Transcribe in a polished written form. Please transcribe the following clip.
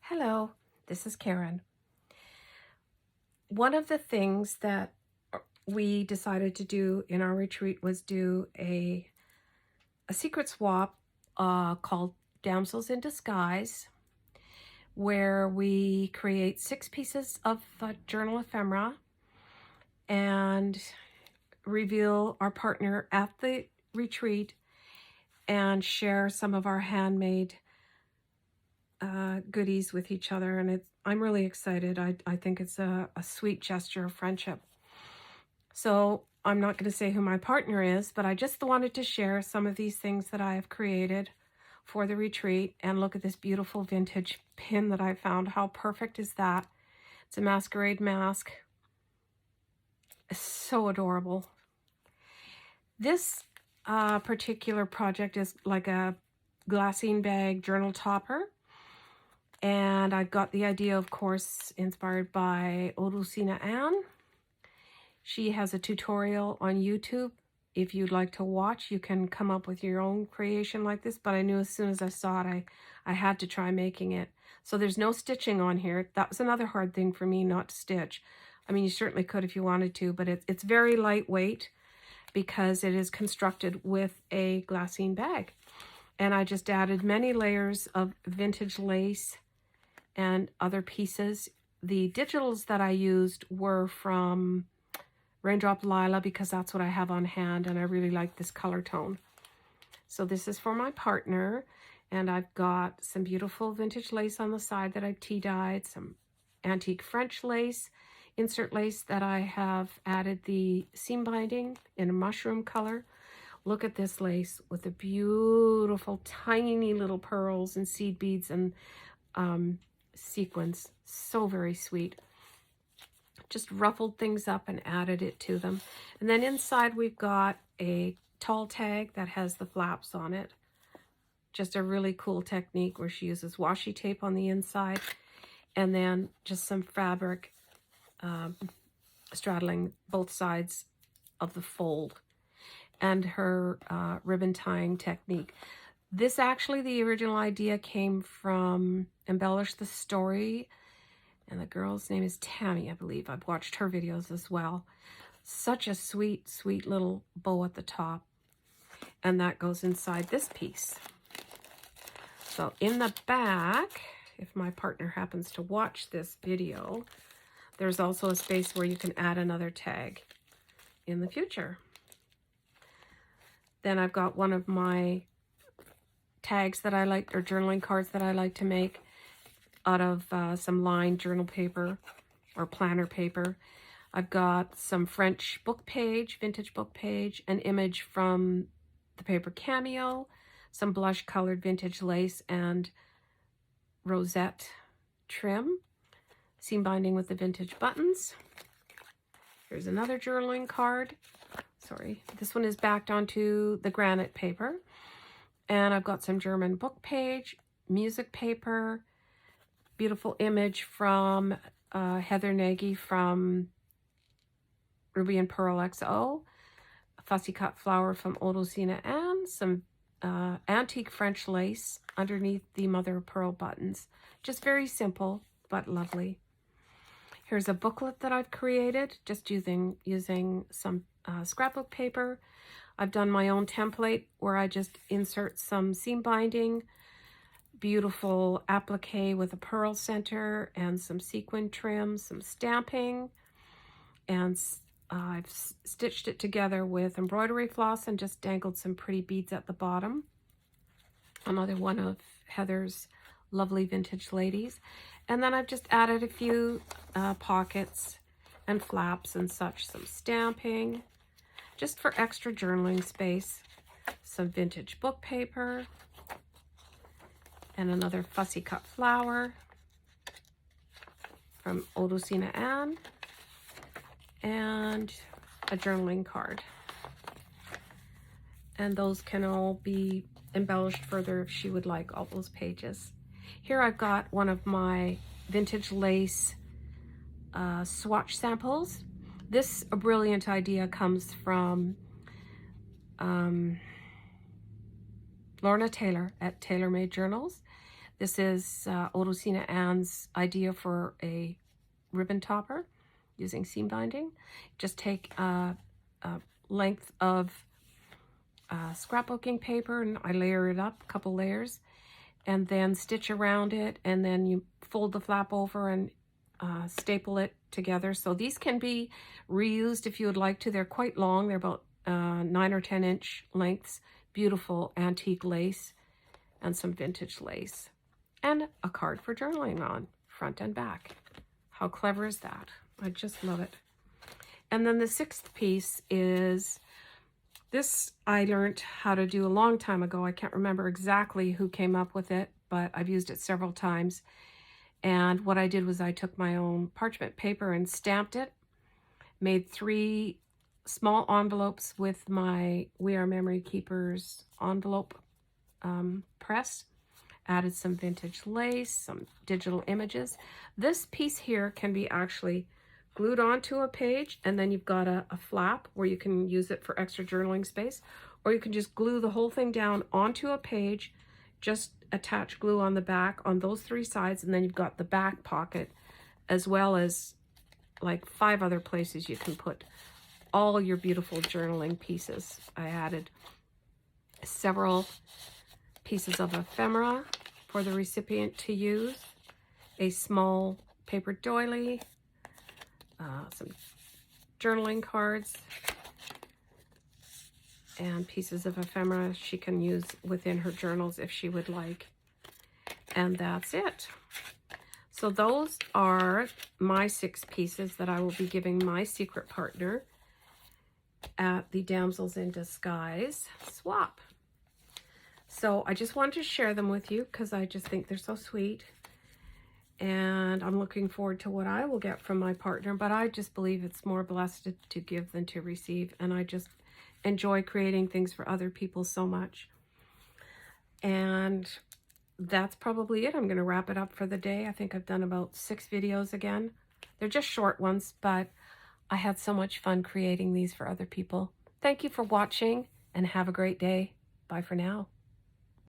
Hello, this is Karen. One of the things that we decided to do in our retreat was do a secret swap called Damsels in Disguise, where we create 6 pieces of journal ephemera and reveal our partner at the retreat and share some of our handmade goodies with each other, and I'm really excited. I think it's a sweet gesture of friendship. So I'm not going to say who my partner is, but I just wanted to share some of these things that I have created for the retreat. And look at this beautiful vintage pin that I found. How perfect is that? It's a masquerade mask. It's so adorable. This particular project is like a glassine bag journal topper. And I got the idea, of course, inspired by Odusina Ann. She has a tutorial on YouTube. If you'd like to watch, you can come up with your own creation like this, but I knew as soon as I saw it, I had to try making it. So there's no stitching on here. That was another hard thing for me, not to stitch. I mean, you certainly could if you wanted to, but it's very lightweight because it is constructed with a glassine bag. And I just added many layers of vintage lace and other pieces. The digitals that I used were from Raindrop Lila because that's what I have on hand, and I really like this color tone. So this is for my partner, and I've got some beautiful vintage lace on the side that I've tea-dyed, some antique French lace, insert lace that I have added the seam binding in a mushroom color. Look at this lace with the beautiful tiny little pearls and seed beads and sequins. So very sweet. Just ruffled things up and added it to them. And then inside we've got a tall tag that has the flaps on it. Just a really cool technique where she uses washi tape on the inside and then just some fabric straddling both sides of the fold, and her ribbon tying technique. This actually, the original idea came from Embellish the Story, and the girl's name is Tammy, I believe. I've watched her videos as well. Such a sweet, sweet little bow at the top, and that goes inside this piece. So in the back, if my partner happens to watch this video, there's also a space where you can add another tag in the future. Then I've got one of my tags that I like, or journaling cards that I like to make out of some lined journal paper or planner paper. I've got some French book page, vintage book page, an image from the paper Cameo, some blush colored vintage lace and rosette trim, seam binding with the vintage buttons. Here's another journaling card. Sorry, this one is backed onto the granite paper. And I've got some German book page, music paper, beautiful image from Heather Nagy from Ruby and Pearl XO, a fussy cut flower from Odusina Ann, some antique French lace underneath the mother of pearl buttons. Just very simple, but lovely. Here's a booklet that I've created, just using some scrapbook paper. I've done my own template where I just insert some seam binding, beautiful applique with a pearl center and some sequin trim, some stamping, and I've stitched it together with embroidery floss and just dangled some pretty beads at the bottom. Another one of Heather's lovely vintage ladies. And then I've just added a few pockets and flaps and such, some stamping, just for extra journaling space, some vintage book paper, and another fussy cut flower from Odusina Ann, and a journaling card. And those can all be embellished further if she would like all those pages. Here I've got one of my vintage lace swatch samples. This brilliant idea comes from Lorna Taylor at Tailor Made Journals. This is Odosina Ann's idea for a ribbon topper using seam binding. Just take a length of scrapbooking paper, and I layer it up, a couple layers, and then stitch around it, and then you fold the flap over and staple it together. So these can be reused if you would like to. They're quite long. They're about 9 or 10 inch lengths. Beautiful antique lace and some vintage lace. And a card for journaling on, front and back. How clever is that? I just love it. And then the 6th piece is, this I learned how to do a long time ago. I can't remember exactly who came up with it, but I've used it several times. And what I did was I took my own parchment paper and stamped it, made 3 small envelopes with my We Are Memory Keepers envelope press, added some vintage lace, some digital images. This piece here can be actually glued onto a page, and then you've got a flap where you can use it for extra journaling space, or you can just glue the whole thing down onto a page, just attach glue on the back on those 3 sides, and then you've got the back pocket, as well as like 5 other places you can put all your beautiful journaling pieces. I added several pieces of ephemera for the recipient to use, a small paper doily, some journaling cards, and pieces of ephemera she can use within her journals if she would like. And that's it. So those are my 6 pieces that I will be giving my secret partner at the Damsels in Disguise swap. So I just wanted to share them with you because I just think they're so sweet. And I'm looking forward to what I will get from my partner, but I just believe it's more blessed to give than to receive. And I just enjoy creating things for other people so much. And that's probably it. I'm going to wrap it up for the day. I think I've done about 6 videos again. They're just short ones, but I had so much fun creating these for other people. Thank you for watching and have a great day. Bye for now.